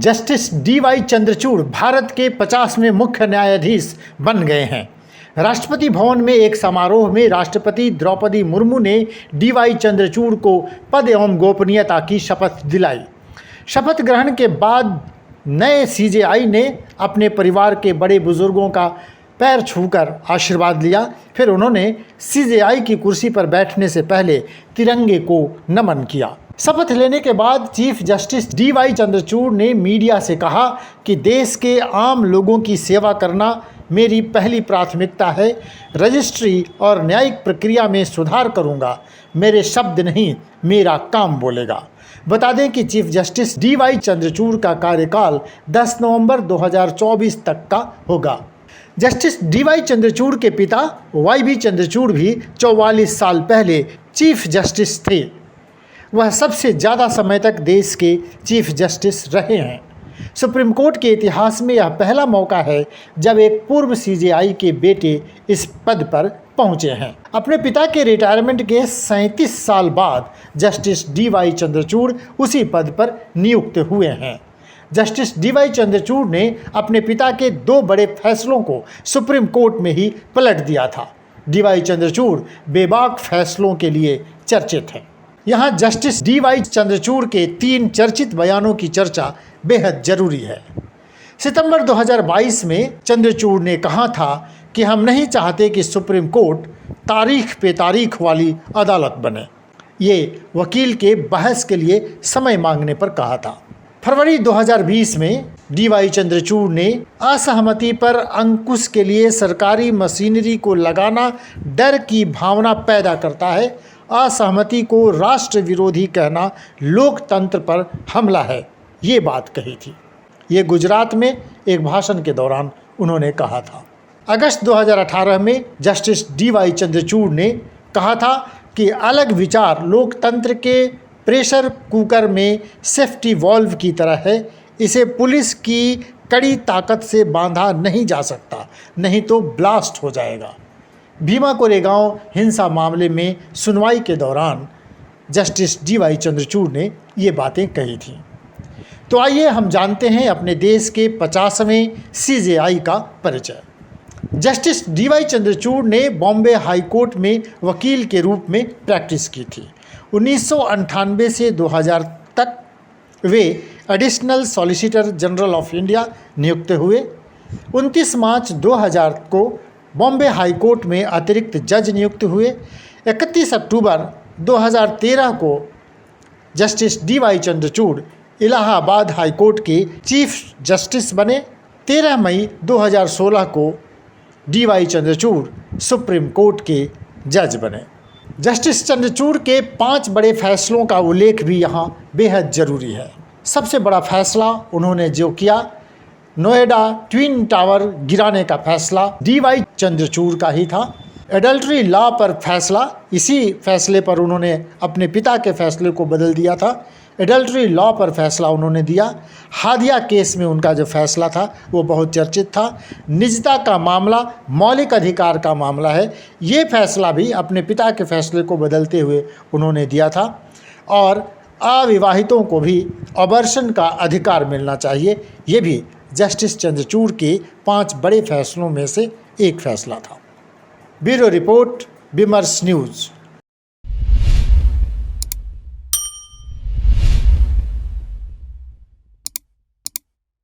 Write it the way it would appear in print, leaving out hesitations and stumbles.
Justice D.Y.. Chandrachud Bharat के 50वें मुख्य न्यायाधीश बन गए हैं। राष्ट्रपति भवन में एक समारोह में राष्ट्रपति द्रौपदी मुर्मू ने डी.वाई. चंद्रचूड़ को पद एवं गोपनीयता की शपथ दिलाई। शपथ ग्रहण के बाद नए सीजेआई ने अपने परिवार के बड़े बुजुर्गों का पैर छूकर आशीर्वाद लिया। फिर उन्होंने सीजेआई की कुर्सी पर बैठने से पहले तिरंगे को नमन किया। शपथ लेने के बाद चीफ जस्टिस डी.वाई. चंद्रचूड़ ने मीडिया से कहा कि देश के आम लोगों की सेवा करना मेरी पहली प्राथमिकता है। रजिस्ट्री और न्यायिक प्रक्रिया में सुधार करूंगा। मेरे शब्द नहीं, मेरा काम बोलेगा। बता दें कि चीफ जस्टिस डी.वाई. चंद्रचूड़ का कार्यकाल 10 नवंबर 2024 तक का होगा। Justice D.Y.. चंद्रचूड़ के पिता वाई.बी. चंद्रचूड़ भी 44 साल पहले चीफ जस्टिस थे। वह सबसे ज़्यादा समय तक देश के चीफ जस्टिस रहे हैं। सुप्रीम कोर्ट के इतिहास में यह पहला मौका है जब एक पूर्व सीजेआई के बेटे इस पद पर पहुंचे हैं। अपने पिता के रिटायरमेंट के 37 साल बाद जस्टिस डी.वाई. चंद्रचूड़ उसी पद पर नियुक्त हुए हैं। Justice D.Y.. चंद्रचूड़ ने अपने पिता के 2 बड़े फैसलों को सुप्रीम कोर्ट में ही पलट दिया था। डी.वाई. चंद्रचूड़ बेबाक फैसलों के लिए चर्चित हैं। यहाँ जस्टिस डी.वाई. चंद्रचूड़ के 3 चर्चित बयानों की चर्चा बेहद जरूरी है। सितंबर 2022 में चंद्रचूड़ ने कहा था कि हम नहीं चाहते कि सुप्रीम कोर्ट तारीख पे तारीख वाली अदालत बने। ये वकील के बहस के लिए समय मांगने पर कहा था। फरवरी 2020 में डी.वाई. चंद्रचूड़ ने असहमति पर अंकुश के लिए सरकारी मशीनरी को लगाना डर की भावना पैदा करता है। असहमति को राष्ट्र विरोधी कहना लोकतंत्र पर हमला है, ये बात कही थी। ये गुजरात में एक भाषण के दौरान उन्होंने कहा था। अगस्त 2018 में जस्टिस डी.वाई. चंद्रचूड़ ने कहा था कि अलग विचार लोकतंत्र के प्रेशर कुकर में सेफ्टी वॉल्व की तरह है। इसे पुलिस की कड़ी ताकत से बांधा नहीं जा सकता, नहीं तो ब्लास्ट हो जाएगा। भीमा कोरेगांव हिंसा मामले में सुनवाई के दौरान जस्टिस डी.वाई. चंद्रचूड़ ने ये बातें कही थीं। तो आइए हम जानते हैं अपने देश के 50वें सीजेआई का परिचय। Justice D.Y.. चंद्रचूड़ ने बॉम्बे हाई कोर्ट में वकील के रूप में प्रैक्टिस की थी। 1998 से 2000 तक वे additional solicitor general of India नियुक्त हुए। 29 मार्च 2000 को बॉम्बे हाई कोर्ट में अतिरिक्त जज नियुक्त हुए। 31 अक्टूबर 2013 को justice D.Y.. Chandrachud Allahabad high court के चीफ जस्टिस बने। 13 मई 2016 को डी.वाई. चंद्रचूड़ सुप्रीम कोर्ट के जज बने। जस्टिस चंद्रचूड़ के 5 बड़े फैसलों का उल्लेख भी यहाँ बेहद ज़रूरी है। सबसे बड़ा फैसला उन्होंने जो किया, नोएडा ट्विन टावर गिराने का फैसला डी.वाई. चंद्रचूड़ का ही था। एडल्ट्री लॉ पर फैसला, इसी फैसले पर उन्होंने अपने पिता के फैसले को बदल दिया था। एडल्ट्री लॉ पर फैसला उन्होंने दिया। हादिया केस में उनका जो फैसला था वो बहुत चर्चित था। निजता का मामला मौलिक अधिकार का मामला है, ये फैसला भी अपने पिता के फैसले को बदलते हुए उन्होंने दिया था। और अविवाहितों को भी अबॉर्शन का अधिकार मिलना चाहिए, ये भी जस्टिस चंद्रचूड़ के 5 बड़े फैसलों में से एक फैसला था। ब्यूरो रिपोर्ट, विमर्श न्यूज़।